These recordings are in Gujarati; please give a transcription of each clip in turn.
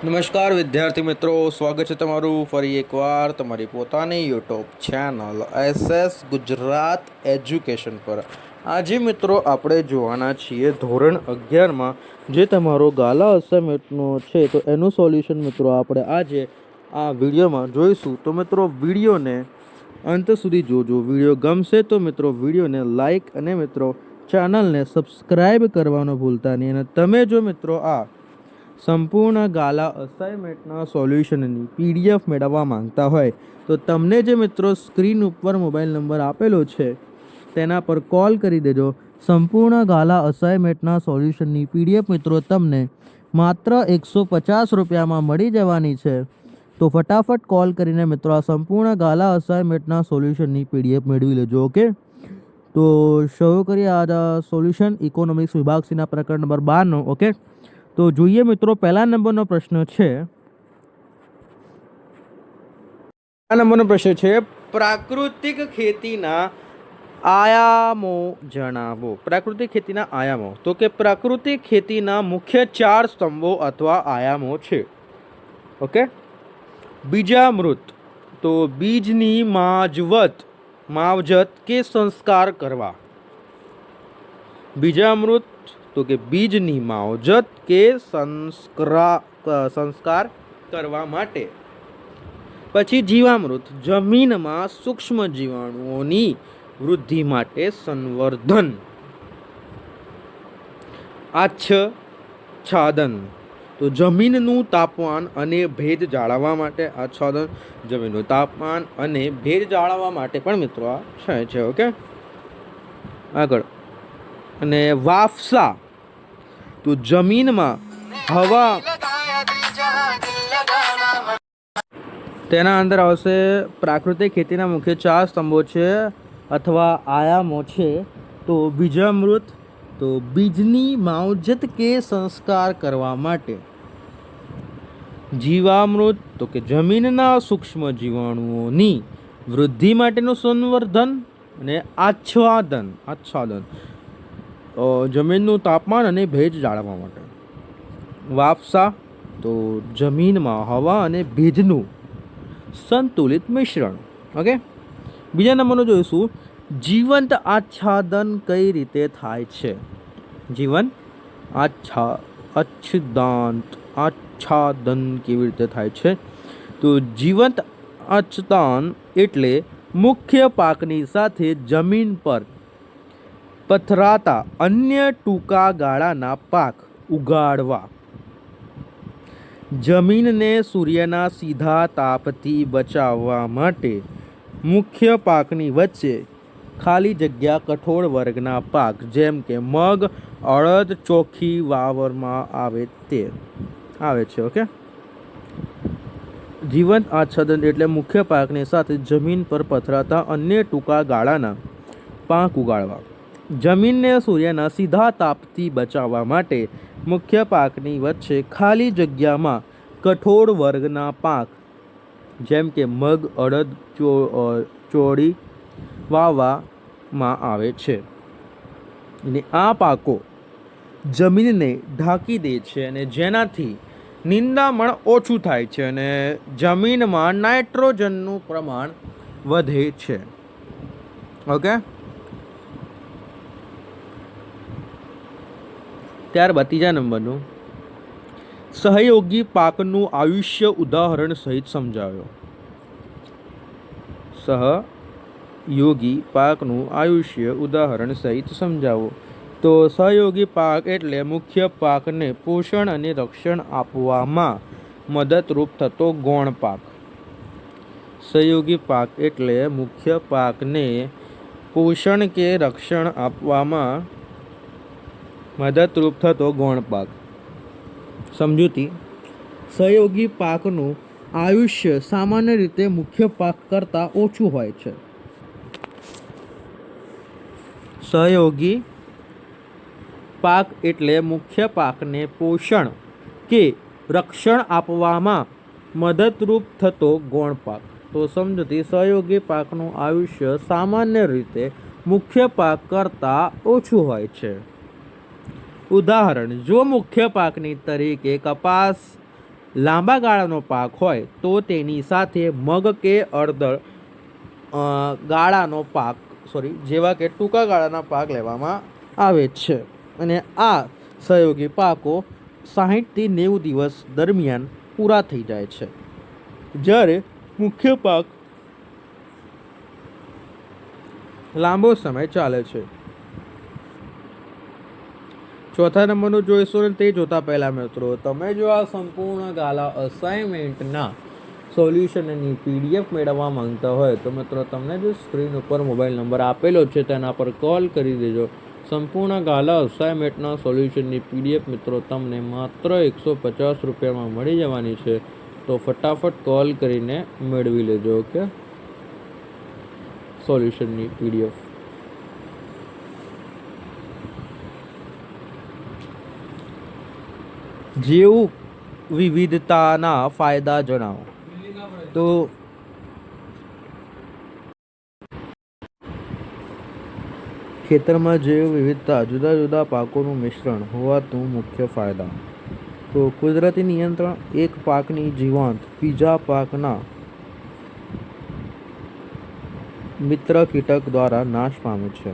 નમસ્કાર વિદ્યાર્થી મિત્રો, સ્વાગત છે તમારું ફરી એકવાર તમારી પોતાની YouTube channel SS Gujarat education પર। આજે મિત્રો આપણે જોવાના છીએ ધોરણ 11માં જે તમારો ગાલા અસાઇનમેન્ટનો છે તો એનું સોલ્યુશન મિત્રો આપણે આજે આ વિડીયોમાં જોઈશું। તો મિત્રો વિડીયોને અંત સુધી જોજો। વિડીયો ગમશે તો મિત્રો વિડીયોને લાઈક અને મિત્રો ચેનલને સબસ્ક્રાઈબ કરવાનું ભૂલતા નહીં। અને તમે જો મિત્રો આ સંપૂર્ણ ગાલા અસાઇનમેન્ટના સોલ્યુશનની પીડીએફ મેળવવા માંગતા હોય તો તમને જે મિત્રો સ્ક્રીન ઉપર મોબાઈલ નંબર આપેલો છે તેના પર કોલ કરી દેજો। સંપૂર્ણ ગાલા અસાઇનમેન્ટના સોલ્યુશનની પીડીએફ મિત્રો તમને માત્ર 150 રૂપિયામાં મળી જવાની છે। તો ફટાફટ કોલ કરીને મિત્રો આ સંપૂર્ણ ગાલા અસાઇનમેન્ટના સોલ્યુશનની પીડીએફ મેળવી લેજો। ઓકે, તો શરૂ કરીએ આ સોલ્યુશન ઇકોનોમિક્સ વિભાગ સીના પ્રકરણ નંબર 12નો। ઓકે, તો જોઈએ મિત્રો પહેલા નંબરનો પ્રશ્ન છે પ્રાકૃતિક ખેતીના આયામો જણાવો। પ્રાકૃતિક ખેતીના આયામો તો કે પ્રાકૃતિક ખેતીના મુખ્ય 4 સ્તંભો અથવા આયામો છે। ઓકે, બીજામૃત તો બીજની માવજત કે સંસ્કાર કરવા। બીજામૃત તો કે બીજની માવજત કે સંસ્કાર કરવા માટે। પછી જીવામૃત જમીનમાં સૂક્ષ્મ જીવાણુઓની વૃદ્ધિ માટે સંવર્ધન। આચ્છાદન તો જમીનનું તાપમાન અને ભેજ જાળવવા માટે। આચ્છાદન જમીનનું તાપમાન અને ભેજ જાળવવા માટે પણ મિત્રો આ છે। ઓકે, આગળ અને વાફસા તો જમીનમાં હવા, તેના અંદર આવશે પ્રાકૃતિક ખેતીના મુખ્ય 4 સ્તંભો છે અથવા આયામો છે। તો બીજામૃત તો બીજની માવજત કે સંસ્કાર કરવા માટે। જીવામૃત તો કે જમીનના સૂક્ષ્મ જીવાણુઓની વૃદ્ધિ માટેનું સંવર્ધન। અને આચ્છાદન જમીનનું તાપમાન અને ભેજ જાળવવા માટે। વાફસા તો જમીનમાં હવા અને ભેજનું સંતુલિત મિશ્રણ। ઓકે, બીજા નંબરનું જોઈશું જીવંત આચ્છાદન કઈ રીતે થાય છે। જીવંત આચ્છાદન કેવી રીતે થાય છે? તો જીવંત આચ્છાદન એટલે મુખ્ય પાકની સાથે જમીન પર પથરાતા અન્ય ટૂંકા ગાળાના પાક ઉગાડવા। જમીનને સૂર્યના સીધા તાપથી બચાવવા માટે મુખ્ય પાકની વચ્ચે ખાલી જગ્યા કઠોળ વર્ગના પાક જેમ કે મગ, અડદ, ચોખી વાવવામાં આવે છે। ઓકે, જીવંત આચ્છાદન એટલે મુખ્ય પાકની સાથે જમીન પર પથરાતા અન્ય ટૂંકા ગાળાના પાક ઉગાડવા। જમીનને સૂર્યના સીધા તાપથી બચાવવા માટે મુખ્ય પાકની વચ્ચે ખાલી જગ્યામાં કઠોળ વર્ગના પાક જેમ કે મગ, અડદ, ચોળી વાવવામાં આવે છે। અને આ પાકો જમીનને ઢાંકી દે છે અને જેનાથી નિંદામણ ઓછું થાય છે અને જમીનમાં નાઇટ્રોજનનું પ્રમાણ વધે છે। ઓકે, ત્યારબાદ ત્રીજા નંબરનું સહયોગી પાકનું આયુષ્ય ઉદાહરણ સહિત સમજાવ્યો। સહયોગી પાકનું આયુષ્ય ઉદાહરણ સહિત સમજાવો। તો સહયોગી પાક એટલે મુખ્ય પાકને પોષણ અને રક્ષણ આપવામાં મદદરૂપ થતો ગૌણ પાક। સહયોગી પાક એટલે મુખ્ય પાકને પોષણ કે રક્ષણ આપવામાં મદદરૂપ થતો ગૌણ પાક। સમજૂતી: સહયોગી પાકનું આયુષ્ય સામાન્ય રીતે મુખ્ય પાક કરતાં ઓછું હોય છે। સહયોગી પાક એટલે મુખ્ય પાકને પોષણ કે રક્ષણ આપવામાં મદદરૂપ થતો ગૌણ પાક। તો સમજૂતી: સહયોગી પાકનું આયુષ્ય સામાન્ય રીતે મુખ્ય પાક કરતાં ઓછું હોય છે। ઉદાહરણ: જો મુખ્ય પાકની તરીકે કપાસ લાંબા ગાળાનો પાક હોય તો તેની સાથે મગ કે અડદર ગાળાનો પાક જેવા કે ટૂંકા ગાળાના પાક લેવામાં આવે છે. અને આ સહયોગી પાકો 60થી 90 દિવસ દરમિયાન પૂરા થઈ જાય છે, જ્યારે મુખ્ય પાક લાંબો સમય ચાલે છે. ચોથા નંબરનું જોઈશું ને તે જોતા પહેલાં મિત્રો તમે જો આ સંપૂર્ણ ગાલા અસાઇનમેન્ટના સોલ્યુશનની PDF મેળવવા માંગતા હોય તો મિત્રો તમને જે સ્ક્રીન ઉપર મોબાઈલ નંબર આપેલો છે તેના પર કોલ કરી દેજો. સંપૂર્ણ ગાલા અસાઇનમેન્ટના સોલ્યુશનની PDF મિત્રો તમને માત્ર 150 રૂપિયામાં મળી જવાની છે, તો ફટાફટ કોલ કરીને મેળવી લેજો. ઓકે, સોલ્યુશનની PDF. જીવ વિવિધતાના ફાયદા જણાવો. તો ખેતરમાં જૈવ વિવિધતા જુદા જુદા પાકોનું મિશ્રણ હોવાતું મુખ્ય ફાયદા. તો કુદરતી નિયંત્રણ, એક પાકની જીવાંત બીજા પાકના મિત્ર કીટક દ્વારા નાશ પામે છે.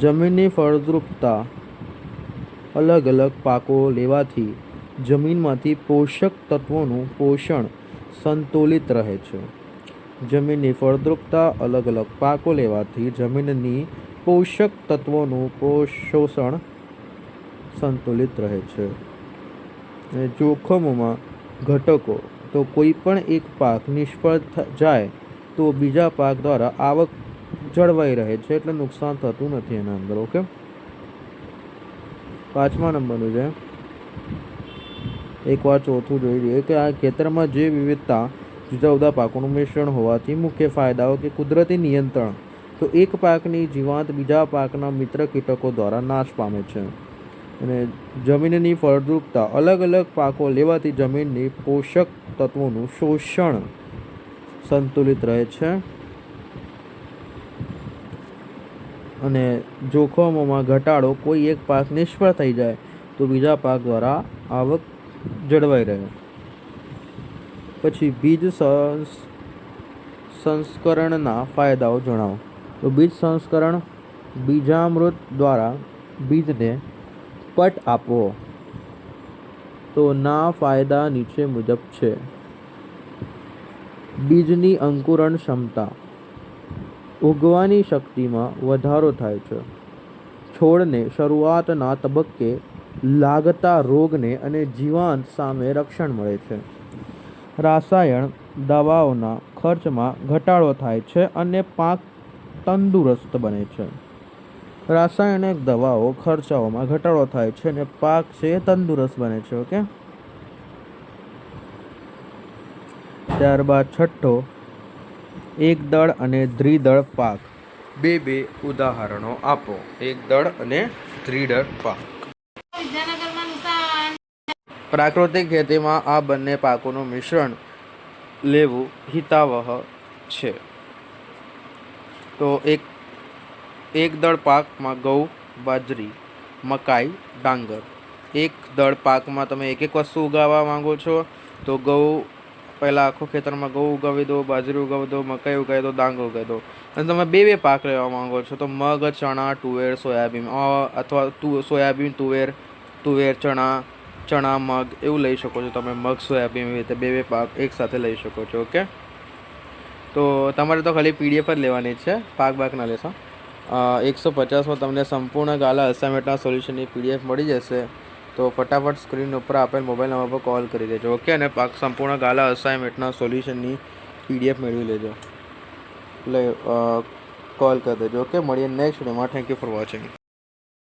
જમીનની ફળદ્રુપતા, અલગ અલગ પાકો લેવાથી જમીનમાંથી પોષક તત્વોનું પોષણ સંતુલિત રહે છે. જમીનની ફળદ્રુપતા, અલગ અલગ પાકો લેવાથી જમીનની પોષક તત્વોનું પોષણ સંતુલિત રહે છે. જોખમોમાં ઘટકો, તો કોઈ પણ એક પાક નિષ્ફળ જાય તો બીજા પાક દ્વારા આવક જળવાઈ રહે છે, એટલે નુકસાન થતું નથી એના અંદર. ઓકે, પાંચમા નંબરનું છે, એકવાર ચોથું જોઈ લઈએ કે આ ખેતરમાં જે વિવિધતા જુદા જુદા પાકોનું મિશ્રણ હોવાથી મુખ્ય ફાયદાઓ કે કુદરતી નિયંત્રણ, તો એક પાકની જીવાંત બીજા પાકના મિત્ર કીટકો દ્વારા નાશ પામે છે. અને જમીનની ફળદ્રુપતા, અલગ અલગ પાકો લેવાથી જમીનની પોષક તત્વોનું શોષણ સંતુલિત રહે છે. અને જોખમોમાં ઘટાડો, કોઈ એક પાક નિષ્ફળ થઈ જાય તો બીજા પાક દ્વારા આવક જળવાઈ રહે. પછી બીજ સંસ્કરણના ફાયદાઓ જણાવો. તો બીજ સંસ્કરણ, બીજામૃત દ્વારા બીજને પટ આપવો. તો ના ફાયદા નીચે મુજબ છે. બીજની અંકુરણ ક્ષમતા, ઉગવાની શક્તિમાં વધારો થાય છે. છોડને શરૂઆતના તબક્કે લાગતા રોગને અને જીવાંત સામે રક્ષણ મળે છે. રાસાયણ દવાઓના ખર્ચમાં ઘટાડો થાય છે અને પાક તંદુરસ્ત બને છે. રાસાયણિક દવાઓ ખર્ચાઓમાં ઘટાડો થાય છે અને પાક છે તંદુરસ્ત બને છે. ઓકે, ત્યારબાદ છઠ્ઠો, એકદળ અને દ્વિદળ પાક. બે ઉદાહરણો આપો. એકદળ અને દ્વિદળ પાક. પ્રાકૃતિક ખેતીમાં આ બંને પાકોનું મિશ્રણ લેવું હિતાવહ છે. તો એકદળ પાકમાં ઘઉં, બાજરી, મકાઈ, ડાંગર. એકદળ પાકમાં તમે એક વસ્તુ ઉગાવવા માંગો છો તો ઘઉં, પહેલાં આખો ખેતરમાં ઘઉં ઉગાવી દો, બાજરી ઉગાવી દો, મકાઈ ઉગાવી દો, ડાંગર ઉગાવી દો. અને તમે બે પાક લેવા માંગો છો તો મગ, ચણા, તુવેર, સોયાબીન, અથવા સોયાબીન, તુવેર, ચણા, મગ એવું લઈ શકો છો તમે. મગ, સોયાબીન એવી રીતે બે પાક એકસાથે લઈ શકો છો. ઓકે, તો તમારે તો ખાલી PDF જ લેવાની છે, પાક ના લેશો. 150માં તમને સંપૂર્ણ ગાલા અસાઇનમેન્ટના સોલ્યુશનની PDF મળી જશે. તો ફટાફટ સ્ક્રીન ઉપર આપેલ મોબાઈલ નંબર પર કોલ કરી દેજો. ઓકે, અને સંપૂર્ણ ગાલા અસાઇનમેન્ટના સોલ્યુશનની PDF મેળવી લેજો. એટલે કોલ કરી દેજો. ઓકે, મળીએ નેક્સ્ટ વિડીયોમાં. Thank you for watching.